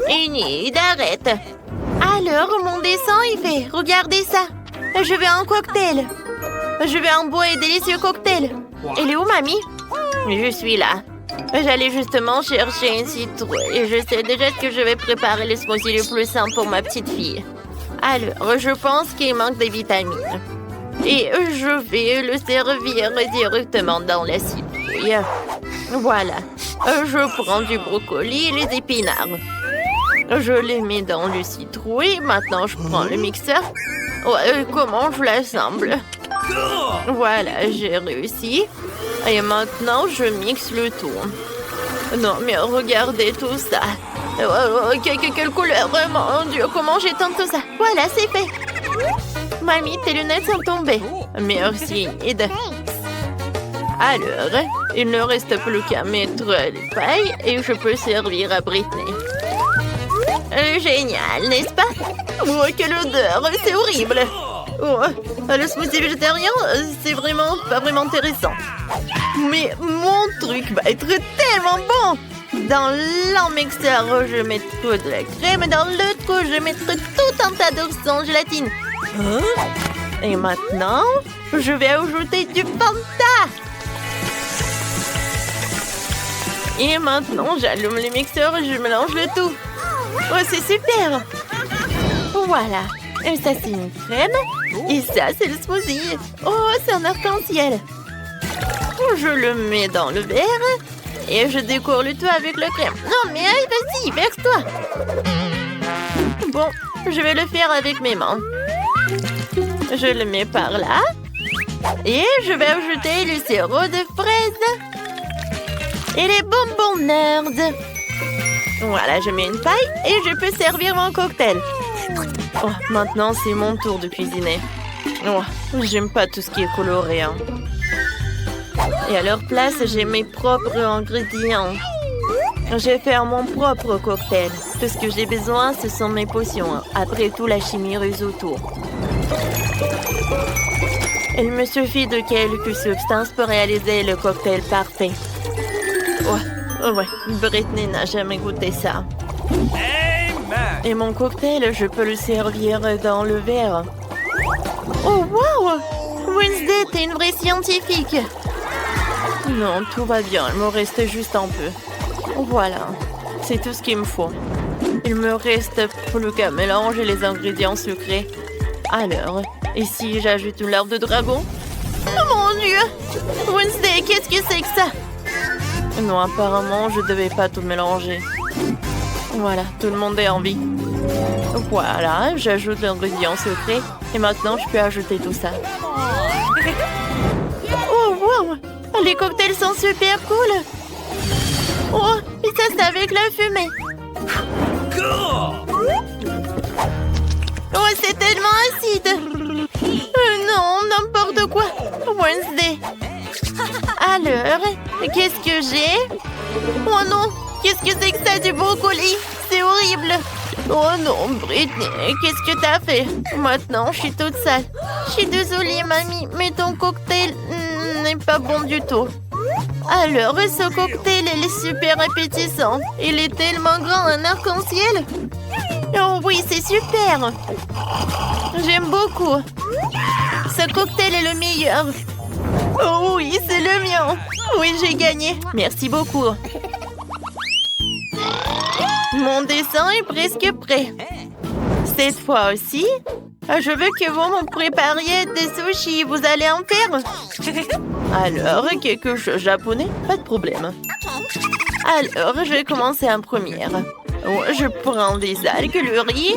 Enid, arrête. Alors, mon dessin est fait. Regardez ça. Je veux un cocktail. Je veux un beau et délicieux cocktail. Elle est où, mamie? Je suis là. J'allais justement chercher une citrouille et je sais déjà que je vais préparer le smoothie le plus simple pour ma petite fille. Alors, je pense qu'il manque des vitamines. Et je vais le servir directement dans la citrouille. Voilà. Je prends du brocoli et les épinards. Je les mets dans le citrouille. Maintenant, je prends le mixeur. Comment je l'assemble? Voilà, j'ai réussi. Et maintenant, je mixe le tout. Non, mais regardez tout ça. Quelle couleur, mon Dieu, comment j'éteins tout ça? Voilà, c'est fait. Mamie, tes lunettes sont tombées. Merci, Enid. Alors, il ne reste plus qu'à mettre les pailles et je peux servir à Britney. Génial, n'est-ce pas? Oh, quelle odeur, c'est horrible. Oh, le smoothie végétarien, c'est pas vraiment intéressant. Mais mon truc va être tellement bon. Dans l'un mixeur, je mettrai de la crème et dans l'autre, je mettrai tout un tas d'œufs sans gélatine. Et maintenant, je vais ajouter du Fanta. Et maintenant, j'allume le mixeur et je mélange le tout. Oh, c'est super. Voilà. Et ça, c'est une crème. Et ça, c'est le smoothie. Oh, c'est un arc-en-ciel. Je le mets dans le verre. Et je décore le tout avec la crème. Non, mais vas-y, verse-toi. Bon, je vais le faire avec mes mains. Je le mets par là. Et je vais ajouter le sirop de fraise. Et les bonbons nerds. Voilà, je mets une paille et je peux servir mon cocktail. Oh, maintenant, c'est mon tour de cuisiner. Oh, j'aime pas tout ce qui est coloré. Hein. Et à leur place, j'ai mes propres ingrédients. Je vais faire mon propre cocktail. Tout ce que j'ai besoin, ce sont mes potions. Après tout, la chimie ruse autour. Il me suffit de quelques substances pour réaliser le cocktail parfait. Ouais, Britney n'a jamais goûté ça. Et mon cocktail, je peux le servir dans le verre. Oh, wow! Wednesday, t'es une vraie scientifique. Non, tout va bien, il me reste juste un peu. Voilà, c'est tout ce qu'il me faut. Il me reste plus qu'à mélanger les ingrédients sucrés. Alors, ici, j'ajoute une larve de dragon. Oh mon Dieu! Wednesday, qu'est-ce que c'est que ça? Non, apparemment, je devais pas tout mélanger. Voilà, tout le monde est en vie. Voilà, j'ajoute l'ingrédient secret. Et maintenant, je peux ajouter tout ça. Oh, wow! Les cocktails sont super cool! Oh, et ça, c'est avec la fumée! Oh, c'est tellement acide! Non, n'importe quoi! Wednesday! Alors, qu'est-ce que j'ai? Oh non! Qu'est-ce que c'est que ça, du brocoli? C'est horrible! Oh non, Britney, qu'est-ce que t'as fait? Maintenant, je suis toute sale. Je suis désolée, mamie, mais ton cocktail n'est pas bon du tout. Alors, ce cocktail, il est super appétissant. Il est tellement grand, un arc-en-ciel. Oh oui, c'est super. J'aime beaucoup. Ce cocktail est le meilleur. Oh oui, c'est le mien. Oui, j'ai gagné. Merci beaucoup. Mon dessin est presque prêt. Cette fois aussi, je veux que vous me prépariez des sushis. Vous allez en faire? Alors, quelque chose de japonais? Pas de problème. Alors, je vais commencer en première. Je prends des algues, le riz.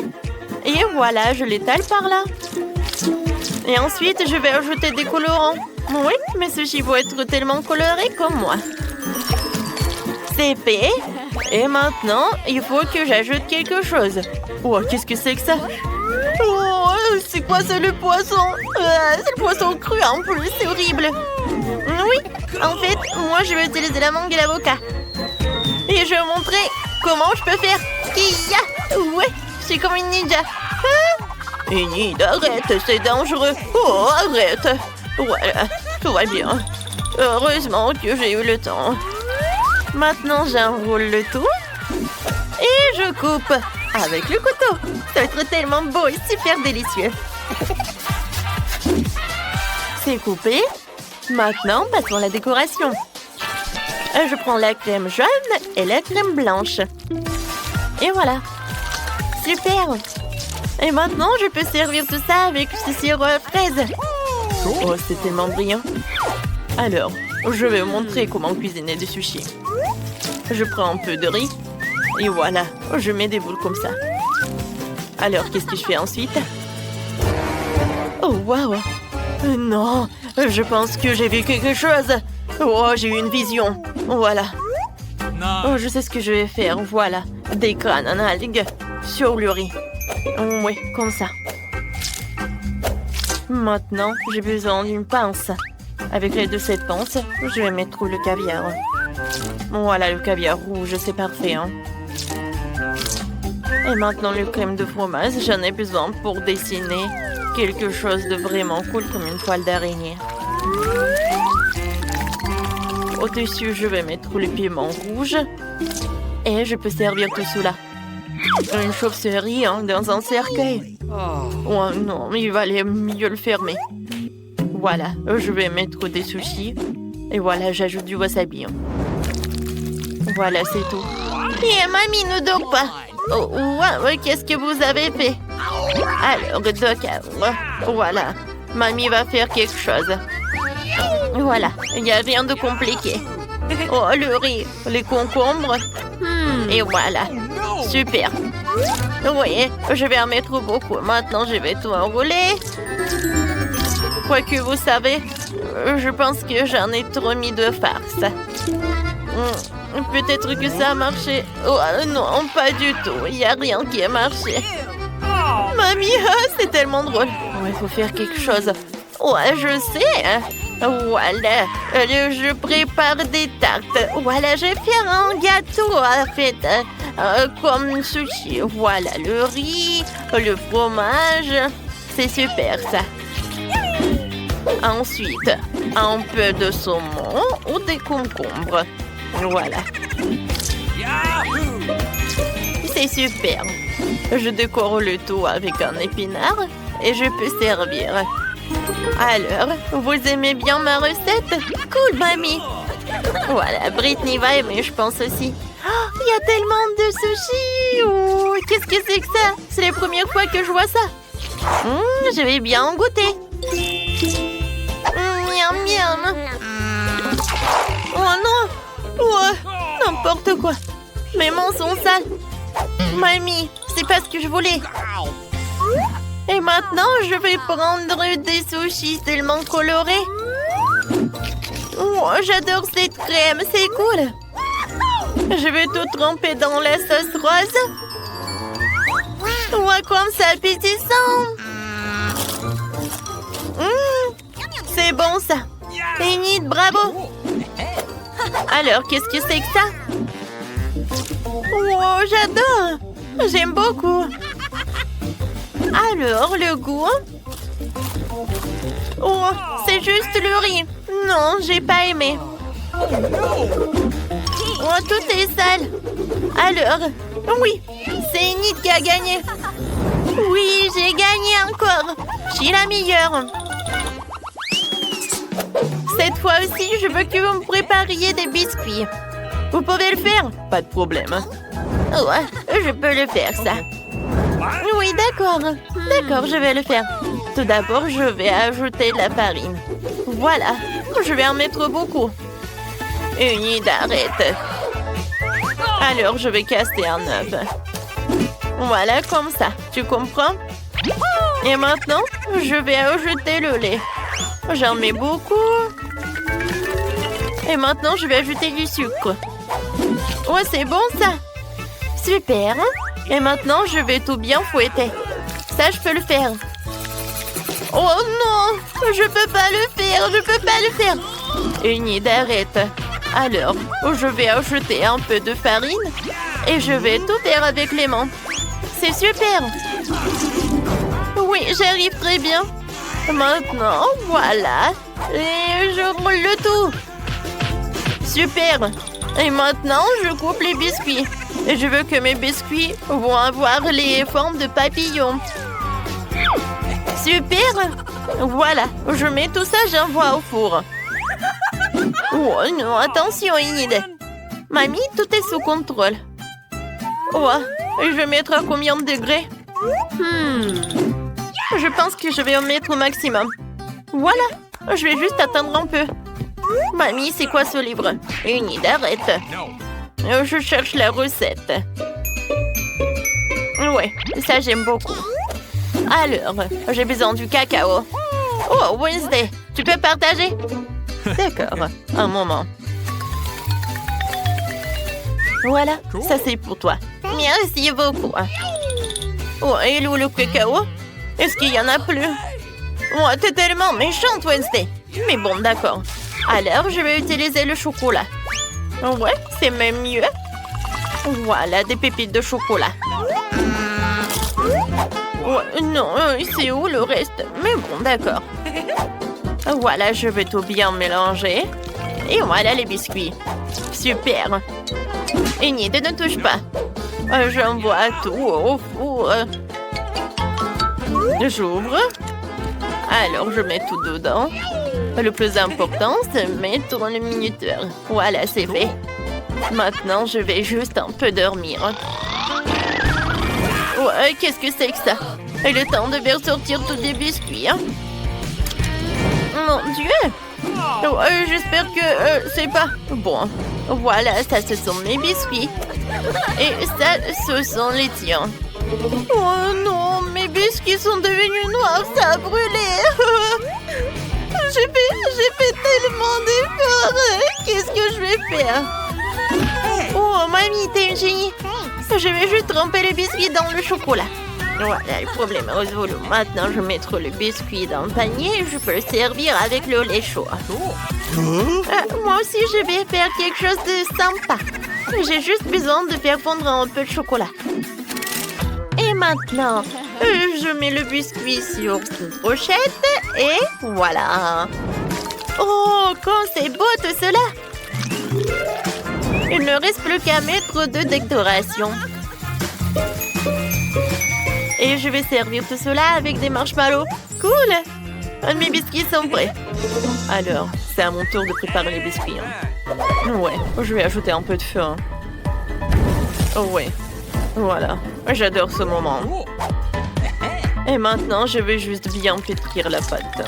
Et voilà, je l'étale par là. Et ensuite, je vais ajouter des colorants. Oui, mes sushis vont être tellement colorés comme moi. C'est fait. Et maintenant, il faut que j'ajoute quelque chose. Oh, qu'est-ce que c'est que ça? Oh, c'est quoi ça, le poisson? C'est le poisson cru en plus, c'est horrible. Oui, en fait, moi, je vais utiliser la mangue et l'avocat. Et je vais vous montrer comment je peux faire. Kia! Ouais, je suis comme une ninja. Ah! Enid, arrête, c'est dangereux. Oh, arrête. Voilà, tout va bien. Heureusement que j'ai eu le temps. Maintenant, j'enroule le tout. Et et je coupe avec le couteau. Ça va être tellement beau et super délicieux. C'est coupé. Maintenant, passons à la décoration. Je prends la crème jaune et la crème blanche. Et voilà. Super. Et maintenant, je peux servir tout ça avec ce sirop à fraises. Oh, c'est tellement brillant. Alors, je vais vous montrer comment cuisiner des sushis. Je prends un peu de riz. Et voilà, je mets des boules comme ça. Alors, qu'est-ce que je fais ensuite? Oh, waouh! Non, je pense que j'ai vu quelque chose. Oh, j'ai eu une vision. Voilà. Oh, je sais ce que je vais faire. Voilà, des graines en algues sur le riz. Oui, comme ça. Maintenant, j'ai besoin d'une pince. Avec l'aide de cette pince, je vais mettre le caviar. Voilà, le caviar rouge, c'est parfait. Hein? Et maintenant, le crème de fromage, j'en ai besoin pour dessiner quelque chose de vraiment cool comme une toile d'araignée. Au-dessus, je vais mettre le piment rouge. Et je peux servir tout cela. Une chauve-souris hein, dans un cercueil. Oh non, il valait mieux le fermer. Voilà, je vais mettre des sushis. Et voilà, j'ajoute du wasabi. Voilà, c'est tout. Et mamie ne dort pas. Oh, ouais, qu'est-ce que vous avez fait? Alors, d'accord. Voilà, mamie va faire quelque chose. Voilà, il n'y a rien de compliqué. Oh, le riz, les concombres. Et voilà, super. Oui, je vais en mettre beaucoup. Maintenant, je vais tout enrouler. Quoique, vous savez, je pense que j'en ai trop mis de farce. Peut-être que ça a marché. Oh non, pas du tout. Il n'y a rien qui a marché. Mamie, c'est tellement drôle. Il faut faire quelque chose. Ouais, je sais. Voilà, je prépare des tartes. Voilà, je vais faire un gâteau en fait, comme sushi. Voilà, le riz, le fromage. C'est super ça. Ensuite, un peu de saumon ou des concombres. Voilà. C'est super. Je décore le tout avec un épinard et je peux servir. Alors, vous aimez bien ma recette? Cool, mamie. Voilà, Brittany va aimer, je pense aussi. Oh, il y a tellement de sushis. Oh, qu'est-ce que c'est que ça? C'est la première fois que je vois ça. Je vais bien en goûter. Miam, miam. Oh non. Oh, n'importe quoi. Mes mains sont sales. Mamie, c'est pas ce que je voulais. Et maintenant, je vais prendre des sushis tellement colorés. Oh, j'adore cette crème, c'est cool. Je vais tout tremper dans la sauce rose. Oh, comme ça, appétissant. C'est bon, ça. Enid, bravo. Alors, qu'est-ce que c'est que ça? Oh, j'adore. J'aime beaucoup. Alors, le goût? Oh, c'est juste le riz. Non, j'ai pas aimé. Oh, tout est sale. Alors, oui, c'est Enid qui a gagné. Oui, j'ai gagné encore. Je suis la meilleure. Cette fois aussi, je veux que vous me prépariez des biscuits. Vous pouvez le faire? Pas de problème. Ouais, je peux le faire, ça. Oui, d'accord. D'accord, je vais le faire. Tout d'abord, je vais ajouter de la farine. Voilà, je vais en mettre beaucoup. Enid, arrête. Alors, je vais casser un œuf. Voilà, comme ça. Tu comprends? Et maintenant, je vais ajouter le lait. J'en mets beaucoup. Et maintenant, je vais ajouter du sucre. Ouais, c'est bon, ça. Super. Et maintenant, je vais tout bien fouetter. Ça, je peux le faire. Oh non, je peux pas le faire, je peux pas le faire. Enid, arrête. Alors, je vais ajouter un peu de farine et je vais tout faire avec les mains. C'est super. Oui, j'arrive très bien. Maintenant, voilà. Et je roule le tout. Super. Et maintenant, je coupe les biscuits. Je veux que mes biscuits vont avoir les formes de papillons. Super! Voilà, je mets tout ça, j'envoie au four. Oh non, attention, Enid. Mamie, tout est sous contrôle. Oh, je vais mettre à combien de degrés? Je pense que je vais en mettre au maximum. Voilà, je vais juste attendre un peu. Mamie, c'est quoi ce livre? Enid, arrête. Je cherche la recette. Ouais, ça j'aime beaucoup. Alors, j'ai besoin du cacao. Oh, Wednesday, tu peux partager? D'accord, un moment. Voilà, ça c'est pour toi. Merci beaucoup. Oh, et où le cacao? Est-ce qu'il y en a plus? Oh, t'es tellement méchante, Wednesday. Mais bon, d'accord. Alors, je vais utiliser le chocolat. Ouais, c'est même mieux. Voilà, des pépites de chocolat. Ouais, non, c'est où le reste? Mais bon, d'accord. Voilà, je vais tout bien mélanger. Et voilà les biscuits. Super. Enid, ne touche pas. J'envoie tout au four. J'ouvre. Alors, je mets tout dedans. Le plus important, c'est mettre le minuteur. Voilà, c'est fait. Maintenant, je vais juste un peu dormir. Ouais, qu'est-ce que c'est que ça? Et le temps de faire sortir tous les biscuits. Hein? Mon Dieu! J'espère que c'est pas... Bon, voilà, ça, ce sont mes biscuits. Et ça, ce sont les tiens. Oh non, mes biscuits sont devenus noirs, ça a brûlé. J'ai fait tellement d'efforts. Qu'est-ce que je vais faire? Oh, mamie, t'es une génie. Je vais juste tremper les biscuits dans le chocolat. Voilà, le problème est résolu. Maintenant, je vais mettre le biscuit dans le panier et je peux le servir avec le lait chaud. Moi aussi, je vais faire quelque chose de sympa. J'ai juste besoin de faire fondre un peu de chocolat. Et maintenant, je mets le biscuit sur une brochette et voilà. Oh, quand c'est beau tout cela! Il ne reste plus qu'à mettre de décoration. Et je vais servir tout cela avec des marshmallows. Cool! Mes biscuits sont prêts. Alors, c'est à mon tour de préparer les biscuits. Hein. Ouais, je vais ajouter un peu de feu. Hein. Oh ouais, voilà. J'adore ce moment. Et maintenant, je vais juste bien pétrir la pâte.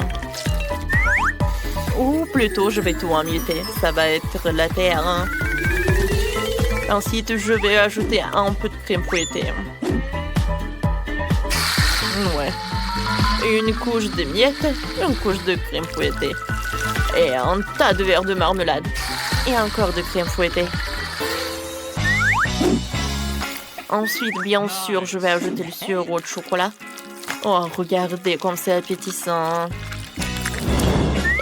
Ou plutôt, je vais tout emietter. Ça va être la terre. Hein. Ensuite, je vais ajouter un peu de crème fouettée. Ouais. Une couche de miettes, une couche de crème fouettée. Et un tas de verres de marmelade. Et encore de crème fouettée. Ensuite, bien sûr, je vais ajouter le sirop de chocolat. Oh, regardez comme c'est appétissant.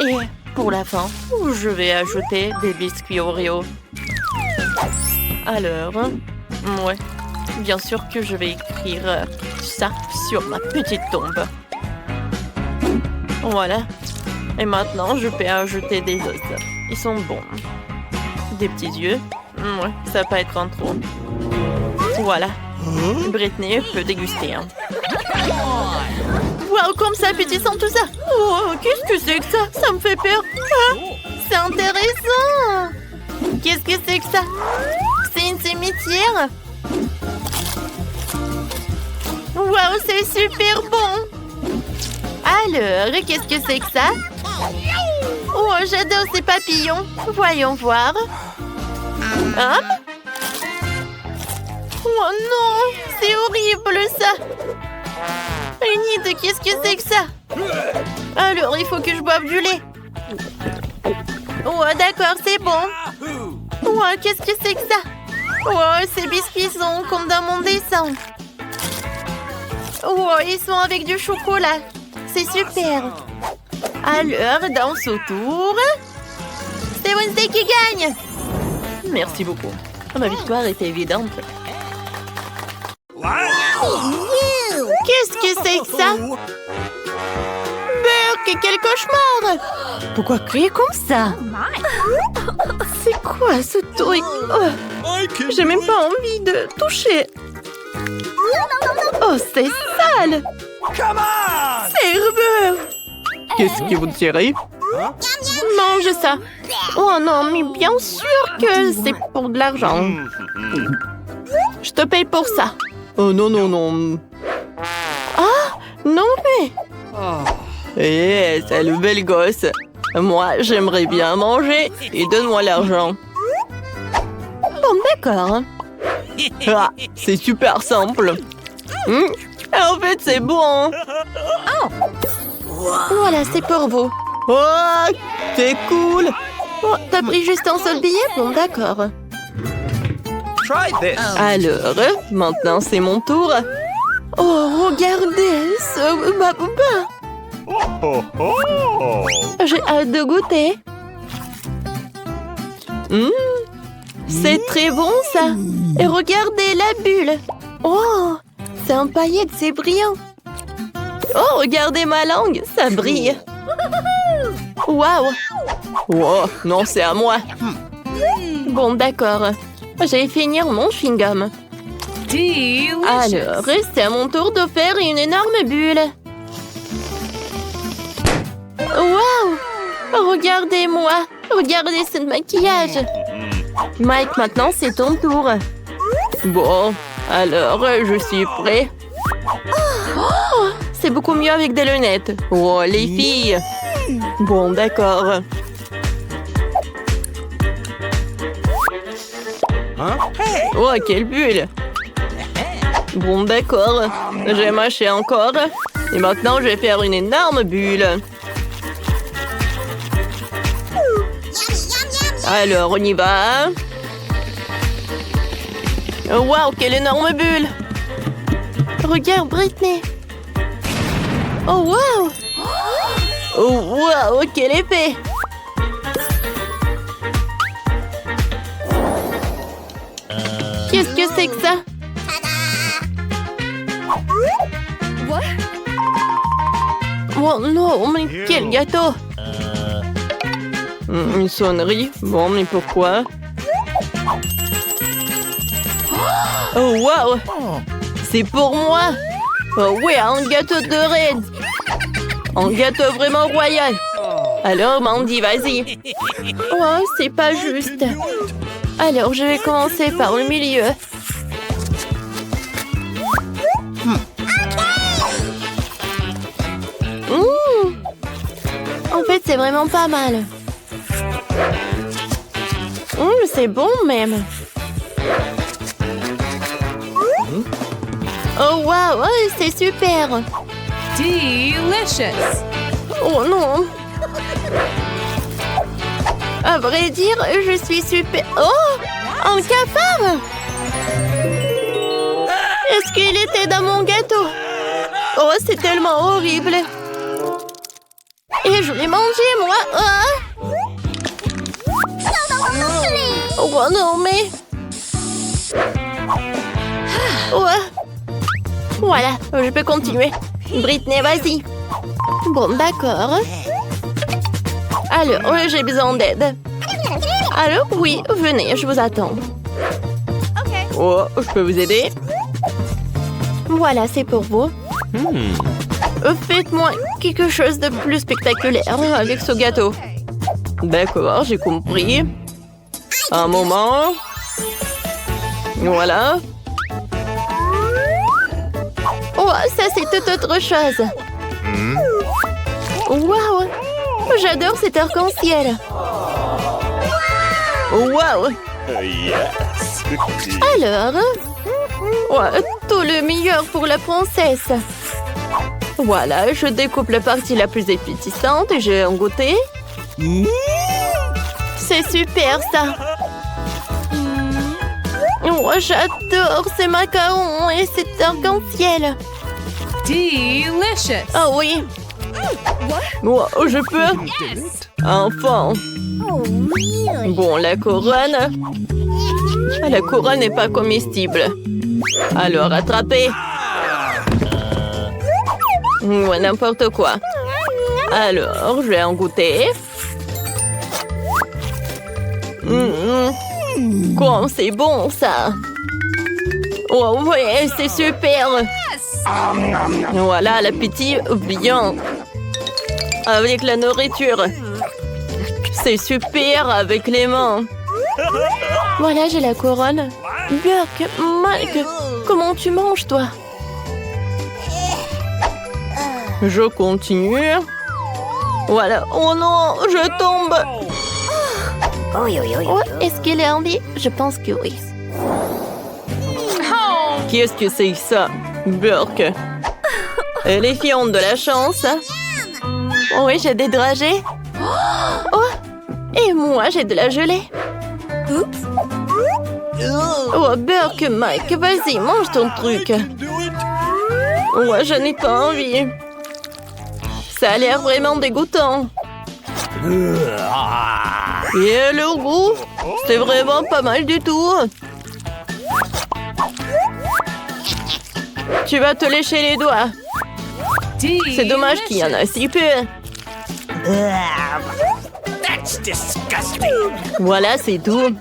Et pour la fin, je vais ajouter des biscuits Oreo. Alors, ouais, bien sûr que je vais écrire ça sur ma petite tombe. Voilà. Et maintenant, je peux ajouter des os. Ils sont bons. Des petits yeux. Ouais, ça va pas être en trop. Voilà. Britney peut déguster. Hein. Wow, comme c'est appétissant tout ça. Oh, qu'est-ce que c'est que ça? Ça me fait peur. Ah, c'est intéressant. Qu'est-ce que c'est que ça? C'est une cimetière. Wow, c'est super bon. Alors, qu'est-ce que c'est que ça? Oh, j'adore ces papillons. Voyons voir. Hein? Oh non, c'est horrible ça. Enid, qu'est-ce que c'est que ça? Alors, il faut que je boive du lait. Oh, d'accord, c'est bon. Oh, qu'est-ce que c'est que ça? Oh, ces biscuits sont comme dans mon dessin. Oh, ils sont avec du chocolat. C'est super. Alors, dans ce tour, c'est Wednesday qui gagne. Merci beaucoup. Ma victoire était évidente. Qu'est-ce que c'est que ça? Burk, quel cauchemar! Pourquoi crier comme ça? C'est quoi ce truc? Oh, j'ai même pas envie de toucher. Oh, c'est sale! Serveur! Qu'est-ce que vous tirez? Mange ça! Oh non, mais bien sûr que c'est pour de l'argent. Je te paye pour ça. Oh non, non, non. Ah! Non, mais... Eh, c'est le bel gosse. Moi, j'aimerais bien manger et donne-moi l'argent. Bon, d'accord. Ah, c'est super simple. En fait, c'est bon. Voilà, c'est pour vous. Oh, c'est cool. Oh, t'as pris juste un seul billet? Bon, d'accord. Alors, maintenant, c'est mon tour. Oh, regardez ce babouba. J'ai hâte de goûter. C'est très bon, ça. Et regardez la bulle. Oh, c'est un paillette, c'est brillant. Oh, regardez ma langue, ça brille. Waouh. Oh, non, c'est à moi. Bon, d'accord. Je vais finir mon chewing-gum. Alors, c'est à mon tour de faire une énorme bulle. Waouh! Regardez-moi. Regardez ce maquillage. Mike, maintenant, c'est ton tour. Bon, alors, je suis prêt. Oh, c'est beaucoup mieux avec des lunettes. Oh, les filles. Bon, d'accord. Oh, quelle bulle. Bon, d'accord. J'ai mâché encore. Et maintenant, je vais faire une énorme bulle. Alors, on y va. Waouh, quelle énorme bulle. Regarde, Britney. Oh, waouh. Oh, waouh, quel effet. Qu'est-ce que c'est que ça? Oh non, mais quel gâteau! Une sonnerie. Bon, mais pourquoi? Oh, waouh! C'est pour moi! Oh oui, un gâteau de reine! Un gâteau vraiment royal! Alors, Mandy, vas-y! Oh, c'est pas juste! Alors, je vais commencer par le milieu. En fait, c'est vraiment pas mal. C'est bon même. Oh waouh, c'est super. Delicious. Oh non. À vrai dire, je suis super... Oh, un cafard. Est-ce qu'il était dans mon gâteau? Oh, c'est tellement horrible. Et je l'ai mangé, moi. Oh non, mais... Ouais. Voilà, je peux continuer. Britney, vas-y. Bon, d'accord. Alors, j'ai besoin d'aide. Alors, oui, venez, je vous attends. Oh, je peux vous aider? Voilà, c'est pour vous. Faites-moi quelque chose de plus spectaculaire avec ce gâteau. D'accord, j'ai compris. Un moment. Voilà. Oh, ça c'est toute autre chose. Waouh! J'adore cet arc-en-ciel. Waouh! Alors, tout le meilleur pour la princesse. Voilà, je découpe la partie la plus appétissante et j'ai un goûter. C'est super ça. Oh, j'adore ces macarons et cet arc-en-ciel. Delicious. Oh oui. Oh, je peux. Enfin. Bon, la couronne. La couronne n'est pas comestible. Alors, attrapez. Ouais, n'importe quoi. Alors, je vais en goûter. Quoi, c'est bon ça. Oh ouais, c'est super. Voilà l'appétit bien. Avec la nourriture. C'est super avec les mains. Voilà, j'ai la couronne. Burke, Mike, comment tu manges, toi? Je continue. Voilà. Oh non, je tombe. Oh, est-ce qu'il est en vie? Je pense que oui. Qu'est-ce que c'est que ça? Burke. Elle est fiante de la chance. Oh oui, j'ai des dragées. Oh, et moi, j'ai de la gelée. Oh, Burke, Mike, vas-y, mange ton truc. Ouais, je n'ai pas envie. Ça a l'air vraiment dégoûtant. Et le goût, c'est vraiment pas mal du tout. Tu vas te lécher les doigts. C'est dommage qu'il y en a si peu. Voilà, c'est tout.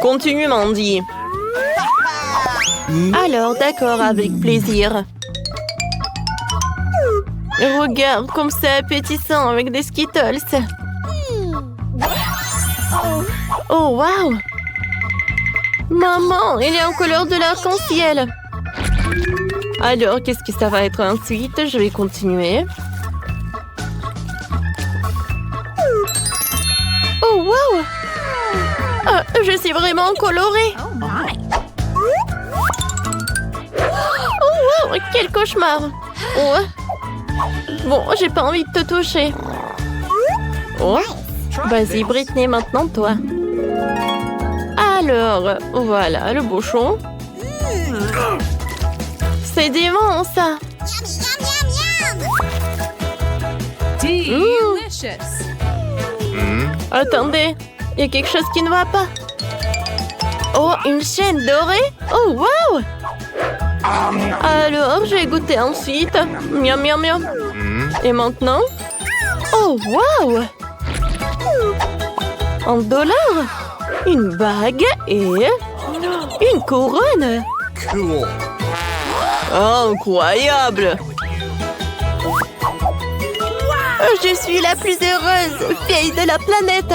Continue, Mandy. Alors, d'accord, avec plaisir. Regarde comme c'est appétissant avec des Skittles. Oh, wow! Maman, il est en couleur de l'arc-en-ciel. Alors, qu'est-ce que ça va être ensuite? Je vais continuer. Oh, wow! Ah, je suis vraiment colorée. Oh, wow! Quel cauchemar! Oh. Bon, j'ai pas envie de te toucher. Oh, vas-y, Britney, maintenant toi. Alors, voilà le bouchon. C'est dément, ça. Attendez, il y a quelque chose qui ne va pas. Oh, une chaîne dorée. Oh, wow! Alors, j'ai goûté ensuite. Miam, miam, miam. Et maintenant? Oh, wow! $1, une bague et une couronne. Cool. Incroyable! Je suis la plus heureuse fille de la planète.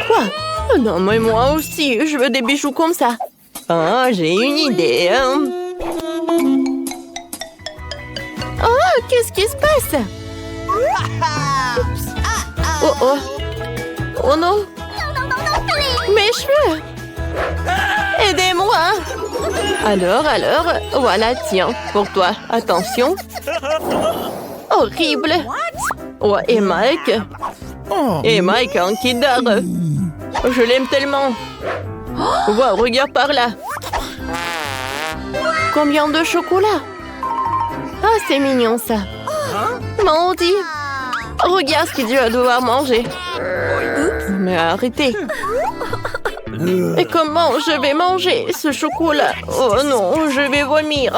Quoi? Non, mais moi aussi, je veux des bijoux comme ça. Ah, j'ai une idée. Oh, qu'est-ce qui se passe? Oh, oh. Oh non. Mes cheveux. Aidez-moi. Alors, voilà, tiens, pour toi. Attention. Horrible. Oh, et Mike. Et Mike en Kinder. Je l'aime tellement. Wow, regarde par là. Combien de chocolat? Ah, c'est mignon, ça. Mandy, regarde ce qu'il va devoir manger. Mais arrêtez. Et comment je vais manger ce chocolat? Oh non, je vais vomir.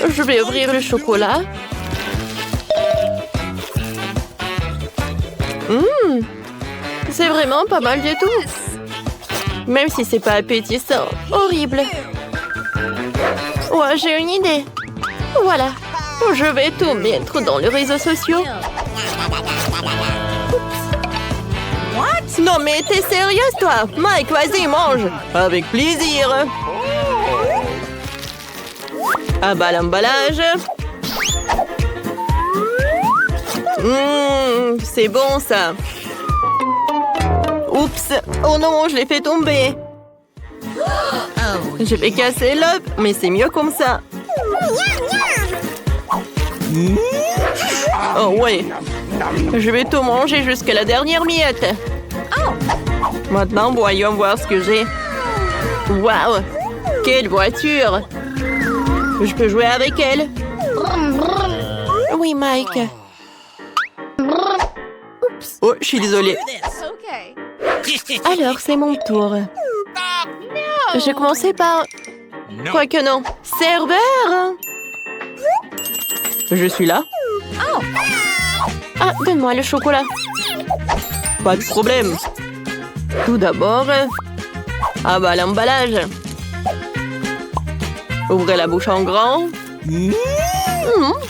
Je vais ouvrir le chocolat. C'est vraiment pas mal du tout. Même si c'est pas appétissant. Horrible. Ouais, j'ai une idée. Voilà. Je vais tout mettre dans les réseaux sociaux. Non mais t'es sérieuse toi? Mike, vas-y, mange. Avec plaisir. Ah bah l'emballage. C'est bon ça. Oups. Oh non, je l'ai fait tomber. Je vais casser l'œuf, mais c'est mieux comme ça. Oh ouais. Je vais tout manger jusqu'à la dernière miette. Maintenant, voyons voir ce que j'ai. Waouh! Quelle voiture! Je peux jouer avec elle? Oui, Mike. Oups. Oh, je suis désolée. Alors, c'est mon tour. J'ai commencé par... Quoique non. Serveur! Je suis là. Ah, donne-moi le chocolat. Pas de problème. Tout d'abord, l'emballage. Ouvrez la bouche en grand.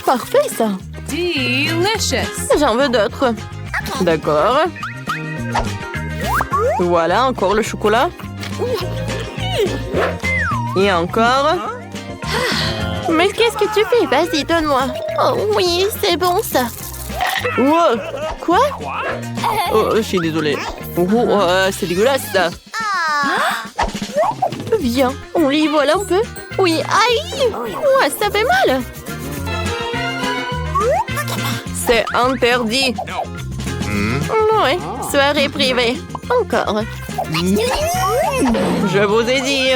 Parfait, ça. Delicious. J'en veux d'autres. D'accord. Voilà, encore le chocolat. Et encore. Mais qu'est-ce que tu fais? Vas-y, donne-moi. Oh oui, c'est bon, ça. Wow. Quoi? Oh, je suis désolée. C'est dégueulasse, ça. Viens, on les vole un peu. Oui, aïe! Ouais, ça fait mal. C'est interdit. Ouais, soirée privée. Encore. Je vous ai dit.